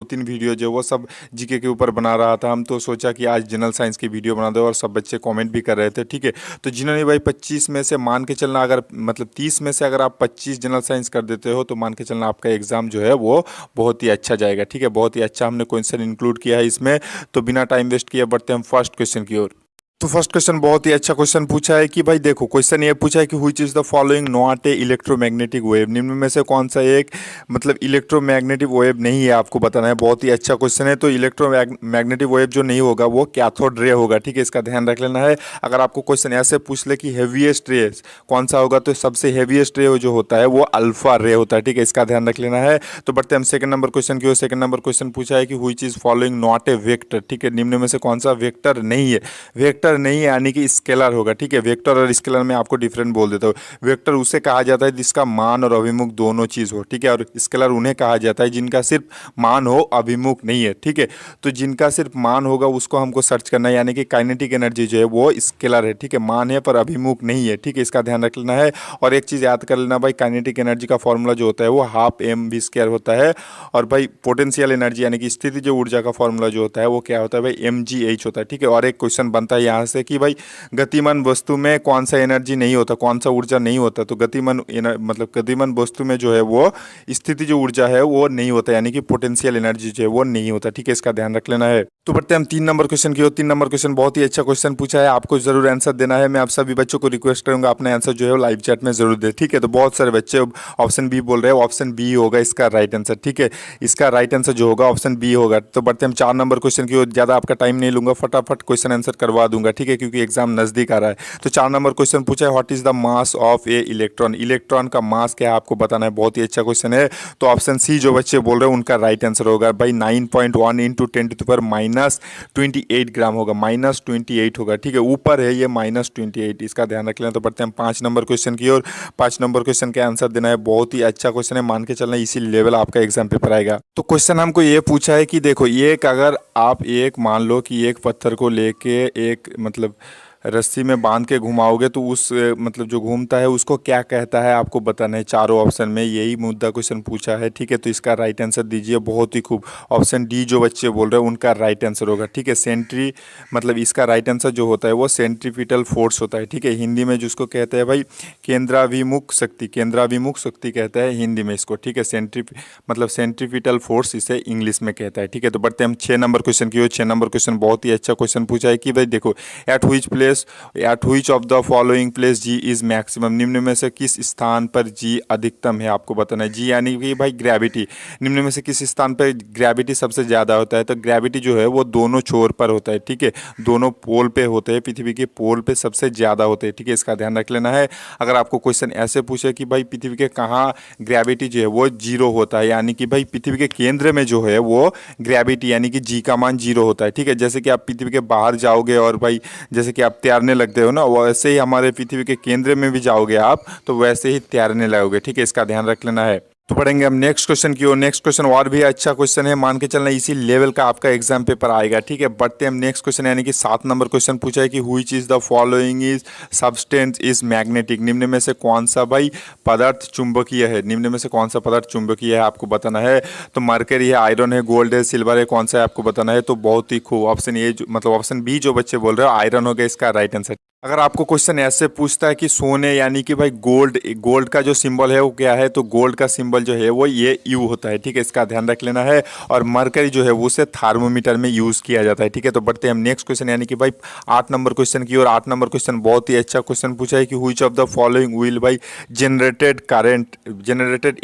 तीन वीडियो जो वो सब जीके के ऊपर बना रहा था। हम तो सोचा कि आज जनरल साइंस की वीडियो बना दो और सब बच्चे कमेंट भी कर रहे थे। ठीक है, तो जिन्होंने भाई 25 में से मान के चलना, अगर मतलब 30 में से अगर आप 25 जनरल साइंस कर देते हो तो मान के चलना आपका एग्जाम जो है वो बहुत ही अच्छा जाएगा। ठीक है, बहुत ही अच्छा हमने क्वेश्चन इंक्लूड किया है इसमें। तो बिना टाइम वेस्ट किए बढ़ते हम फर्स्ट क्वेश्चन की ओर। तो फर्स्ट क्वेश्चन बहुत ही अच्छा क्वेश्चन पूछा है कि भाई देखो, क्वेश्चन ये पूछा है कि which is the following not a electromagnetic wave. निम्न में से कौन सा एक मतलब इलेक्ट्रोमैग्नेटिक वेव नहीं है, आपको बताना है। बहुत ही अच्छा क्वेश्चन है। तो इलेक्ट्रोमैग्नेटिक वेव जो नहीं होगा वो कैथोड रे होगा। ठीक है, इसका ध्यान रख लेना है। अगर आपको क्वेश्चन ऐसे पूछ ले कि हैवीएस्ट रे कौन सा होगा, तो सबसे हैवीएस्ट रे जो होता है वो अल्फा रे होता है। ठीक है, इसका ध्यान रख लेना है। तो बढ़ते हम सेकंड नंबर क्वेश्चन की ओर। सेकंड नंबर क्वेश्चन पूछा है कि which is following not a vector. ठीक है, निम्न में से कौन सा वेक्टर नहीं है। वेक्टर नहीं है यानी कि स्केलर होगा। ठीक है, वेक्टर और स्केलर में आपको डिफरेंट बोल देता हूँ। वेक्टर उसे कहा जाता है जिसका मान और अभिमुख दोनों चीज हो। ठीक है, और स्केलर उन्हें कहा जाता है जिनका सिर्फ मान हो, अभिमुख नहीं है। ठीक है, तो जिनका सिर्फ मान होगा उसको हमको सर्च करना है, यानी कि काइनेटिक एनर्जी जो है वो स्केलर है। ठीक है, मान है पर अभिमुख नहीं है। ठीक है, इसका ध्यान रख लेना है। और एक चीज याद कर लेना भाई, काइनेटिक एनर्जी का फॉर्मूला जो होता है वो हाफ एम वी स्क्वायर होता है। और भाई पोटेंशियल एनर्जी यानी कि स्थिति जो ऊर्जा का फॉर्मूला जो होता है वो क्या होता है भाई, एम जी एच होता है। ठीक है, और एक क्वेश्चन बनता है यहाँ से कि भाई गतिमान वस्तु में कौन सा एनर्जी नहीं होता, कौन सा ऊर्जा नहीं होता। तो मतलब गतिमान वस्तु में जो है वो स्थिति जो ऊर्जा है वो नहीं होता, यानी कि पोटेंशियल एनर्जी जो है वो नहीं होता। ठीक है, इसका ध्यान रख लेना है। तो बढ़ते हम 3 नंबर क्वेश्चन की ओर। 3 नंबर क्वेश्चन बहुत ही अच्छा क्वेश्चन पूछा है, आपको जरूर आंसर देना है। मैं आप सभी बच्चों को रिक्वेस्ट करूंगा अपना आंसर जो है वो लाइव चैट में जरूर दे। ठीक है, तो बहुत सारे बच्चे ऑप्शन बी बोल रहे हैं, ऑप्शन बी होगा इसका राइट आंसर। ठीक है, इसका राइट आंसर जो होगा ऑप्शन बी होगा। तो बढ़ते हम 4 नंबर क्वेश्चन की ओर। ज्यादा आपका टाइम नहीं लूंगा, फटाफट क्वेश्चन आंसर करवा दूंगा। ठीक है, क्योंकि एग्जाम नजदीक आ रहा है। तो 4 नंबर क्वेश्चन पूछा है what is the mass of A electron. Electron का मास क्या है आपको बताना है। बहुत ही अच्छा क्वेश्चन है। तो ऑप्शन सी जो बच्चे बोल रहे हैं उनका राइट आंसर होगा भाई 9.1 इंटू 10⁻⁻28 ग्राम होगा। -28 होगा। ठीक है, ऊपर है ये -28, इसका ध्यान रख लेना। तो बढ़ते हैं 5 नंबर क्वेश्चन की ओर। 5 नंबर क्वेश्चन का आंसर देना है। बहुत ही अच्छा क्वेश्चन है, मान के चलना इसी लेवल आपका एग्जाम पेपर आएगा। तो क्वेश्चन हमको ये पूछा है कि देखो, एक अगर आप एक मान लो कि एक पत्थर को लेके एक मतलब रस्सी में बांध के घुमाओगे तो उस मतलब जो घूमता है उसको क्या कहता है, आपको बताना है। चारों ऑप्शन में यही मुद्दा क्वेश्चन पूछा है। ठीक है, तो इसका राइट आंसर दीजिए। बहुत ही खूब, ऑप्शन डी जो बच्चे बोल रहे हैं उनका राइट आंसर होगा। ठीक है, मतलब इसका राइट आंसर जो होता है वो सेंट्रीपिटल फोर्स होता है। ठीक है, हिंदी में जिसको कहते हैं भाई केंद्राभिमुख शक्ति, केंद्राभिमुख शक्ति कहता है हिंदी में इसको। ठीक है, मतलब सेंट्रीपिटल फोर्स इसे इंग्लिश में कहता है। ठीक है, तो बढ़ते हम 6 नंबर क्वेश्चन की ओर। 6 नंबर क्वेश्चन बहुत ही अच्छा क्वेश्चन पूछा है कि भाई देखो, at which of the following place G is maximum. निम्न में से किस स्थान पर जी अधिकतम है, आपको बताना है। जी यानी कि भाई ग्रेविटी, निम्न में से किस स्थान पर ग्रेविटी सबसे ज्यादा होता है। तो ग्रेविटी जो है वो दोनों छोर पर होता है। ठीक है, दोनों पोल पे होते हैं, पृथ्वी के पोल पे सबसे ज्यादा होते हैं। ठीक है, इसका ध्यान रख लेना है। अगर आपको क्वेश्चन ऐसे पूछे कि भाई पृथ्वी के कहाँ ग्रेविटी जो है वो 0 होता है, यानी कि भाई पृथ्वी के केंद्र में जो है वो ग्रेविटी यानी कि जी का मान 0 होता है। ठीक है, जैसे कि आप पृथ्वी के बाहर जाओगे और भाई जैसे कि आप तैरने लगते हो ना, वैसे ही हमारे पृथ्वी के केंद्र में भी जाओगे आप तो वैसे ही तैरने लगोगे। ठीक है, इसका ध्यान रख लेना है। तो पढ़ेंगे हम नेक्स्ट क्वेश्चन की ओर। नेक्स्ट क्वेश्चन और भी अच्छा क्वेश्चन है, मान के चलना इसी लेवल का आपका एग्जाम पेपर आएगा। ठीक है, बढ़ते हम नेक्स्ट क्वेश्चन यानी कि 7 नंबर क्वेश्चन पूछा है कि which is the following is substance is magnetic. निम्न में से कौन सा भाई पदार्थ चुंबकीय है। निम्न में से कौन सा पदार्थ चुंबकीय है आपको बताना है। तो मरकरी है, आयरन है, गोल्ड है, सिल्वर है, कौन सा है आपको बताना है। तो बहुत ही खूब, ऑप्शन ए मतलब ऑप्शन बी जो बच्चे बोल रहे हो आयरन होगा इसका राइट आंसर। अगर आपको क्वेश्चन ऐसे पूछता है कि सोने यानी कि भाई गोल्ड का जो सिंबल है वो क्या है, तो गोल्ड का सिंबल जो है वो ये यू होता है। ठीक है, इसका ध्यान रख लेना है। और मरकरी जो है वो उसे थार्मोमीटर में यूज किया जाता है। ठीक है, तो बढ़ते हैं हम नेक्स्ट क्वेश्चन यानी कि भाई 8 नंबर क्वेश्चन की ओर। 8 नंबर क्वेश्चन बहुत ही अच्छा क्वेश्चन पूछा है कि which of the following will भाई जनरेटेड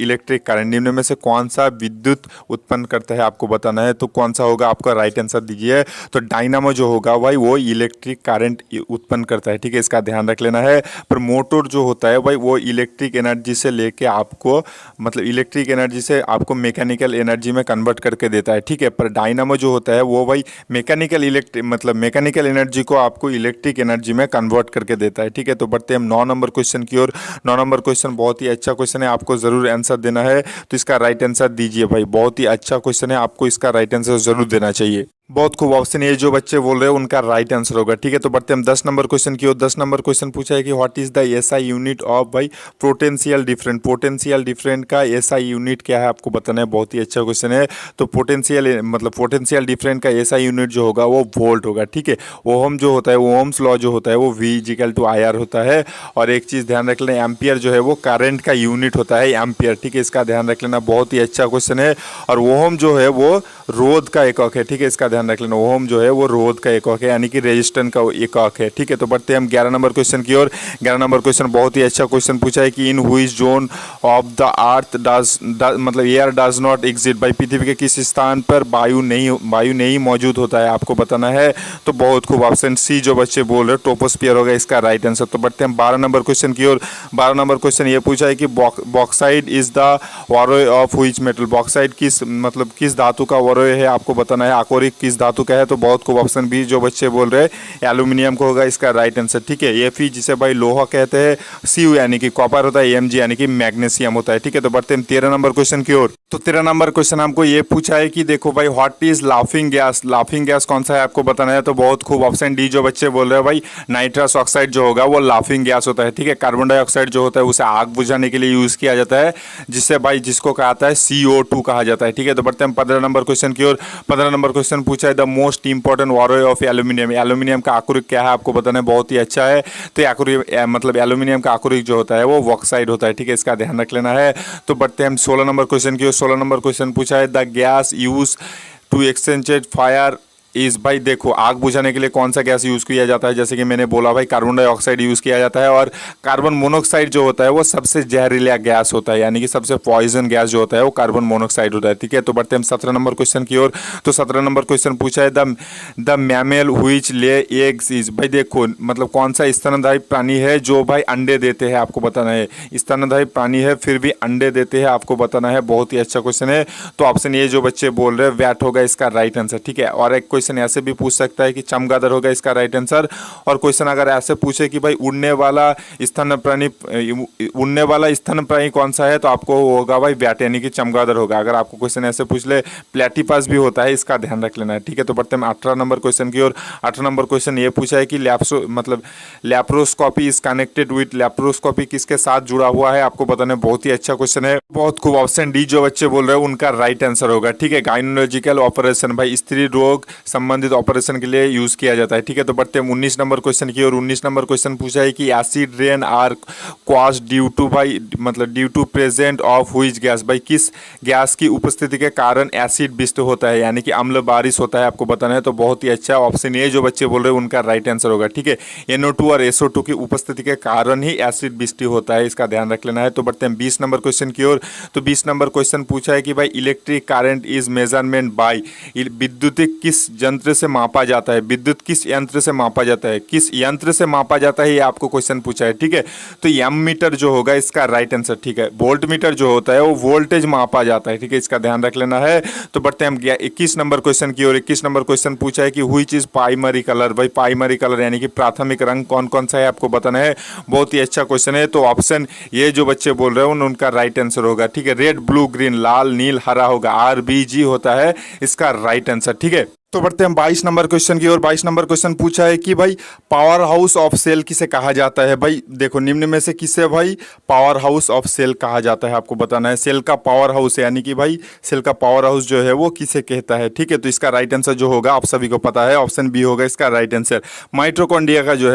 इलेक्ट्रिक करंट। निम्न में से कौन सा विद्युत उत्पन्न करता है आपको बताना है। तो कौन सा होगा आपका राइट आंसर दीजिए। तो डायनामो जो होगा भाई वो इलेक्ट्रिक करंट उत्पन्न करता है। ठीक है, इसका ध्यान रख लेना है। पर मोटर जो होता है भाई वो इलेक्ट्रिक एनर्जी से लेके आपको मतलब इलेक्ट्रिक एनर्जी से आपको मैकेनिकल एनर्जी में कन्वर्ट करके देता है। ठीक है, पर डायनामो जो होता है वो भाई मैकेनिकल एनर्जी को आपको इलेक्ट्रिक एनर्जी में कन्वर्ट करके देता है। ठीक है, तो बढ़ते हम 9 नंबर क्वेश्चन की ओर। 9 नंबर क्वेश्चन बहुत ही अच्छा क्वेश्चन है, आपको जरूर आंसर देना है। तो इसका राइट आंसर दीजिए भाई। बहुत ही अच्छा क्वेश्चन है, आपको इसका राइट आंसर जरूर देना चाहिए। बहुत खूब, ऑप्शन ए जो बच्चे बोल रहे हैं उनका राइट आंसर होगा। ठीक है, तो बढ़ते हम 10 नंबर क्वेश्चन की ओर। 10 नंबर क्वेश्चन पूछा है कि what is the SI unit of भाई पोटेंशियल डिफरेंट। पोटेंशियल डिफरेंट का एसआई यूनिट क्या है आपको बताना है। बहुत ही अच्छा क्वेश्चन है। तो पोटेंशियल डिफरेंट का एसआई यूनिट जो होगा वो वोल्ट होगा। ठीक है, ओहम जो होता है, ओहम्स लॉ जो होता है वो V इक्वल टू IR होता है। और एक चीज़ ध्यान रख लेना, एम्पियर जो है वो करंट का यूनिट होता है, एम्पियर। ठीक है, इसका ध्यान रख लेना, बहुत ही अच्छा क्वेश्चन है। और ओहम जो है वो रोध का एकक है। ठीक है, इसका ध्यान रख लेना, ओम जो है वो रोध का एकक है, यानी कि रेजिस्टेंस का एकक है। ठीक है, तो बढ़ते हैं हम 11 नंबर क्वेश्चन की ओर। 11 नंबर क्वेश्चन बहुत ही अच्छा क्वेश्चन पूछा है कि in which zone of the earth does मतलब एयर डज नॉट एग्जिस्ट। भाई पृथ्वी के किस स्थान पर वायु नहीं मौजूद होता है, आपको बताना है। तो बहुत खूब, ऑप्शन सी जो बच्चे बोल रहे हैं ट्रोपोस्फियर होगा इसका राइट आंसर। तो बढ़ते हैं 12 नंबर क्वेश्चन की ओर। 12 नंबर क्वेश्चन ये पूछा है कि bauxite is the ore of which metal. Bauxite किस धातु का वॉरोय है, आपको बताना है। आकोरिक किस धातु का है, तो बहुत खूब, ऑप्शन बी जो बच्चे बोल रहे हैं एल्यूमिनियम को होगा इसका राइट आंसर। ठीक है, Fe जिसे भाई लोहा कहते हैं, Cu यानी कि कॉपर होता है, Mg यानी कि मैग्नीशियम होता है। ठीक है, तो बढ़ते हैं 13 नंबर क्वेश्चन की ओर। तो 13 नंबर क्वेश्चन हमको ये पूछा है कि देखो भाई what is laughing gas. Laughing gas कौन सा है आपको बताना है। तो बहुत खूब, ऑप्शन डी जो बच्चे बोल रहे हैं भाई नाइट्रस ऑक्साइड जो होगा वो लाफिंग गैस होता है। ठीक है, कार्बन डाइऑक्साइड जो होता है उसे आग बुझाने के लिए यूज किया जाता है, जिसको कहा जाता है CO2 कहा जाता है। ठीक है, तो बढ़ते हैं 15 नंबर क्वेश्चन की ओर। 15 नंबर क्वेश्चन पूछा है the most important ore of aluminium. Aluminium का आकुरिक क्या है आपको बताना है, बहुत ही अच्छा है। तो एल्यूमिनियम का आकुरिक जो होता है वो ऑक्साइड होता है। ठीक है, इसका ध्यान रख लेना है। तो बढ़ते हैं हम 16 नंबर क्वेश्चन की ओर। 16 नंबर क्वेश्चन पूछा है the gas use to extinguished fire is. भाई देखो, आग बुझाने के लिए कौन सा गैस यूज़ किया जाता है, जैसे कि मैंने बोला भाई कार्बन डाइऑक्साइड यूज़ किया जाता है। और कार्बन मोनोऑक्साइड जो होता है वो सबसे जहरीला गैस होता है, यानी कि सबसे पॉइजन गैस जो होता है वो कार्बन मोनोऑक्साइड होता है। ठीक है, तो बढ़ते हैं 17 नंबर क्वेश्चन की ओर। तो 17 नंबर क्वेश्चन पूछा है the mammal which lay eggs is. भाई देखो, कौन सा स्तनधारी प्राणी है जो भाई अंडे देते हैं, आपको बताना है। स्तनधारी प्राणी है फिर भी अंडे देते हैं, आपको बताना है। बहुत ही अच्छा क्वेश्चन है। तो ऑप्शन ए जो बच्चे बोल रहे हैं वैट होगा इसका राइट आंसर। ठीक है, और एक क्वेश्चन ऐसे भी पूछ सकता है कि चमगादड़ होगा इसका राइट आंसर। और क्वेश्चन अगर ऐसे पूछे कि भाई उड़ने वाला स्तन प्राणी कौन सा है, तो आपको होगा भाई वैट यानी कि चमगादड़ होगा। अगर आपको क्वेश्चन ऐसे पूछ ले, प्लेटिपस भी होता है, इसका ध्यान रख लेना है। ठीक है, तो बढ़ते हैं 18 नंबर क्वेश्चन की ओर। 18 नंबर क्वेश्चन ये पूछा है कि laparoscopy is connected with. Laparoscopy किसके साथ जुड़ा हुआ है, आपको बताना है। बहुत ही अच्छा क्वेश्चन है, बहुत खूब, ऑप्शन डी जो बच्चे बोल रहे हैं उनका राइट आंसर होगा। ठीक है, गाइनोलॉजिकल ऑपरेशन भाई स्त्री रोग संबंधित ऑपरेशन के लिए यूज किया जाता है। ठीक है, तो बढ़ते हैं 19 नंबर क्वेश्चन की ओर। 19 नंबर क्वेश्चन पूछा है कि acid rain are cause due to present of which gas. भाई किस गैस की उपस्थिति के कारण एसिड वृष्टि होता है, यानी कि अम्ल बारिश होता है, आपको बताना है। तो बहुत ही अच्छा, ऑप्शन ए जो बच्चे बोल रहे हैं उनका राइट आंसर होगा। ठीक है, NO2 और SO2 की उपस्थिति के कारण ही एसिड वृष्टि होता है, इसका ध्यान रख लेना है। तो बढ़ते हैं 20 नंबर क्वेश्चन की ओर। तो 20 नंबर क्वेश्चन पूछा है कि भाई electric current is measurement by. विद्युत किस यंत्र से मापा जाता है, विद्युत किस यंत्र से मापा जाता है, किस यंत्र से मापा जाता है, ये आपको क्वेश्चन पूछा है। ठीक है, तो एम मीटर जो होगा इसका राइट आंसर। ठीक है, वोल्ट मीटर जो होता है वो वोल्टेज मापा जाता है। ठीक है, इसका ध्यान रख लेना है। तो बढ़ते हैं हम 21 नंबर क्वेश्चन की ओर। 21 नंबर क्वेश्चन पूछा है कि व्हिच इज प्राइमरी कलर। भाई प्राइमरी कलर यानी कि प्राथमिक रंग कौन कौन सा है, आपको बताना है। बहुत ही अच्छा क्वेश्चन है। तो ऑप्शन ये जो बच्चे बोल रहे हैं उनका राइट आंसर होगा। ठीक है, रेड ब्लू ग्रीन लाल नील हरा होगा, RBG होता है इसका राइट आंसर। ठीक है, तो बढ़ते हैं 22 नंबर क्वेश्चन की ओर। 22 नंबर क्वेश्चन पूछा है कि भाई पावर हाउस ऑफ सेल किसे कहा जाता है। भाई देखो, निम्न में से किसे भाई पावर हाउस ऑफ सेल कहा जाता है, आपको बताना है। सेल का पावर हाउस यानी कि भाई सेल का पावर हाउस जो है वो किसे कहता है। ठीक है, तो इसका राइट आंसर जो होगा आप सभी को पता है, ऑप्शन बी होगा इसका राइट आंसर। माइटोकॉन्ड्रिया का जो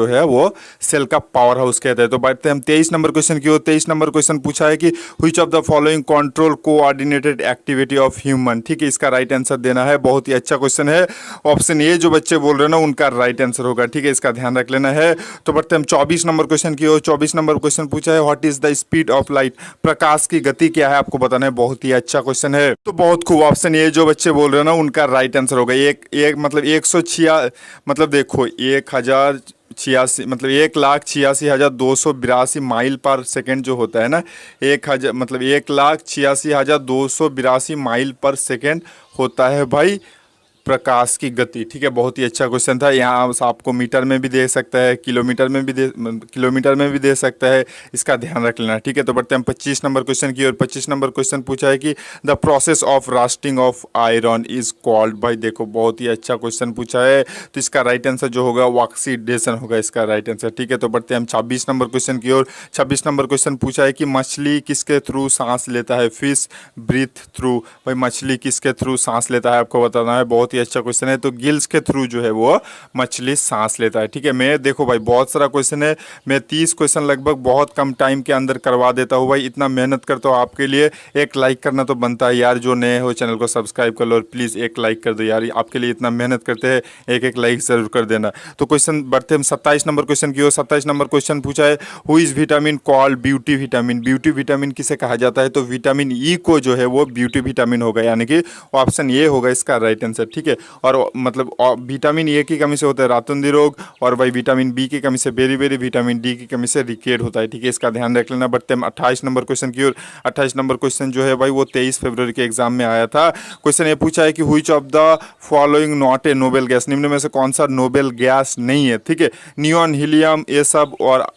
है वो सेल का पावर हाउस कहता है। तो बढ़ते हैं हम 23 नंबर क्वेश्चन की ओर। 23 नंबर क्वेश्चन पूछा है कि which of the following control coordinated activity of human. ठीक है, इसका राइट आंसर देना है। बहुत ही अच्छा क्वेश्चन है। ऑप्शन ए जो बच्चे बोल रहे हैं ना उनका राइट आंसर होगा। ठीक है, इसका ध्यान रख लेना है। तो बढ़ते हैं हम 24 नंबर क्वेश्चन की ओर। 24 नंबर क्वेश्चन पूछा है what is the speed of light. प्रकाश की गति क्या है, आपको बताना है। बहुत ही अच्छा क्वेश्चन है। तो बहुत खूब, ऑप्शन ए जो बच्चे बोल रहे हैं ना उनका राइट आंसर होगा। देखो 1,86,282 माइल पर सेकेंड जो होता है ना, 1,86,282 माइल पर सेकेंड होता है भाई प्रकाश की गति, ठीक है, बहुत ही अच्छा क्वेश्चन था। यहाँ आपको मीटर में भी दे सकता है, किलोमीटर में भी दे सकता है, इसका ध्यान रख लेना, ठीक है। तो बढ़ते हैं 25 नंबर क्वेश्चन की और 25 नंबर क्वेश्चन पूछा है कि the process of rusting of iron is called. भाई देखो बहुत ही अच्छा क्वेश्चन पूछा है, तो इसका राइट आंसर जो होगा वो ऑक्सीडेशन होगा, इसका राइट आंसर, ठीक है। तो बढ़ते हैं हम 26 नंबर क्वेश्चन की ओर। 26 नंबर क्वेश्चन पूछा है कि मछली किसके थ्रू सांस लेता है, फिश ब्रीथ थ्रू। भाई मछली किसके थ्रू सांस लेता है आपको बताना है, बहुत ही अच्छा क्वेश्चन है। तो गिल्स के थ्रू जो है वो मछली सांस लेता है, ठीक है। मैं देखो भाई बहुत सारा क्वेश्चन है, मैं 30 क्वेश्चन लगभग बहुत कम टाइम के अंदर करवा देता हूँ भाई, इतना मेहनत करता हूँ आपके लिए। एक लाइक करना तो बनता है यार, जो नए हो चैनल को सब्सक्राइब कर लो और प्लीज़ एक लाइक कर दो यार, आपके लिए इतना मेहनत करते हैं, एक एक लाइक जरूर कर देना। तो क्वेश्चन बढ़ते हम 27 नंबर क्वेश्चन की ओर। 27 नंबर क्वेश्चन पूछा है who is vitamin called beauty vitamin. Beauty vitamin किसे कहा जाता है, तो विटामिन ई को जो है वो ब्यूटी विटामिन होगा, यानी कि ऑप्शन ए होगा इसका राइट आंसर, ठीक है। और मतलब विटामिन ए की कमी से होता है रातुंदी रोग, और भाई विटामिन बी की कमी से बेरी, विटामिन डी की कमी से रिकेट होता है, ठीक है, इसका ध्यान रख लेना। बढ़ते हम 28 नंबर क्वेश्चन की ओर। 28 नंबर क्वेश्चन जो है भाई वो 23 फरवरी के एग्जाम में आया था। क्वेश्चन ये पूछा है कि which of the following not a noble gas. निम्न में से कौन सा नोबेल गैस नहीं है, ठीक है। नियॉन, हीलियम, ये सब, और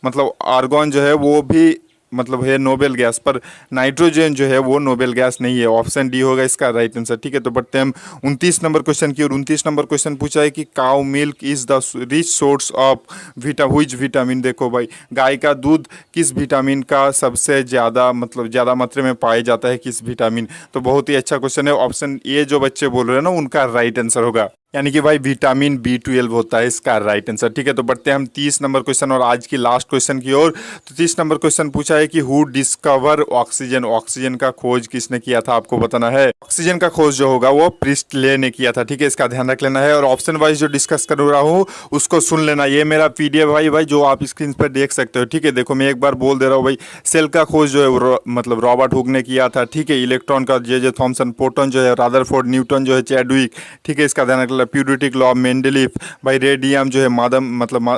मतलब आर्गॉन जो है वो भी मतलब है नोबेल गैस, पर नाइट्रोजन जो है वो नोबेल गैस नहीं है, ऑप्शन डी होगा इसका राइट आंसर, ठीक है। तो बढ़ते हैं हम 29 नंबर क्वेश्चन की और। 29 नंबर क्वेश्चन पूछा है कि cow milk is the rich source of which vitamin. देखो भाई गाय का दूध किस विटामिन का सबसे ज़्यादा मतलब ज़्यादा मात्रा में पाया जाता है, किस विटामिन। तो बहुत ही अच्छा क्वेश्चन है, ऑप्शन ए जो बच्चे बोल रहे हैं ना उनका राइट आंसर होगा, यानी कि भाई विटामिन B12 होता है इसका राइट आंसर, ठीक है। तो बढ़ते हैं हम 30 नंबर क्वेश्चन और आज की लास्ट क्वेश्चन की ओर। तो 30 नंबर क्वेश्चन पूछा है कि हु डिस्कवर ऑक्सीजन। ऑक्सीजन का खोज किसने किया था आपको बताना है। ऑक्सीजन का खोज जो होगा वो प्रिस्टले ने किया था, ठीक है, इसका ध्यान रख लेना है। और ऑप्शन वाइज जो डिस्कस कर रहा हूँ उसको सुन लेना, ये मेरा PDF भाई जो आप स्क्रीन पर देख सकते हो, ठीक है। देखो मैं एक बार बोल दे रहा हूँ भाई, सेल का खोज जो है मतलब रॉबर्ट हुक ने किया था, ठीक है। इलेक्ट्रॉन का जे थॉमसन, प्रोटॉन जो है रादरफोर्ड, न्यूटन जो है चैडविक, ठीक है, इसका ध्यान रख लेना। प्यूरिटिक लॉ मेंडलीफ, भाई रेडियम जो है मादम मतलब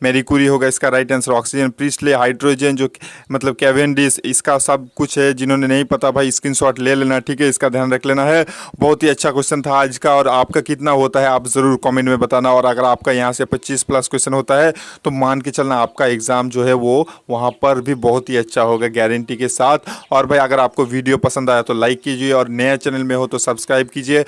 मैरी कुरी होगा इसका right answer. Oxygen Presley, hydrogen जो मतलब कैवेंडिश, इसका सब कुछ है, जिन्होंने नहीं पता भाई स्क्रीनशॉट ले लेना, ठीक है, इसका ध्यान रख लेना है। बहुत ही अच्छा क्वेश्चन था आज का, और आपका कितना होता है आप ज़रूर कमेंट में बताना। और अगर आपका यहाँ से 25 प्लस क्वेश्चन होता है तो मान के चलना आपका एग्ज़ाम जो है वो वहाँ पर भी बहुत ही अच्छा होगा गारंटी के साथ। और भाई अगर आपको वीडियो पसंद आया तो लाइक कीजिए, और नया चैनल में हो तो सब्सक्राइब कीजिए।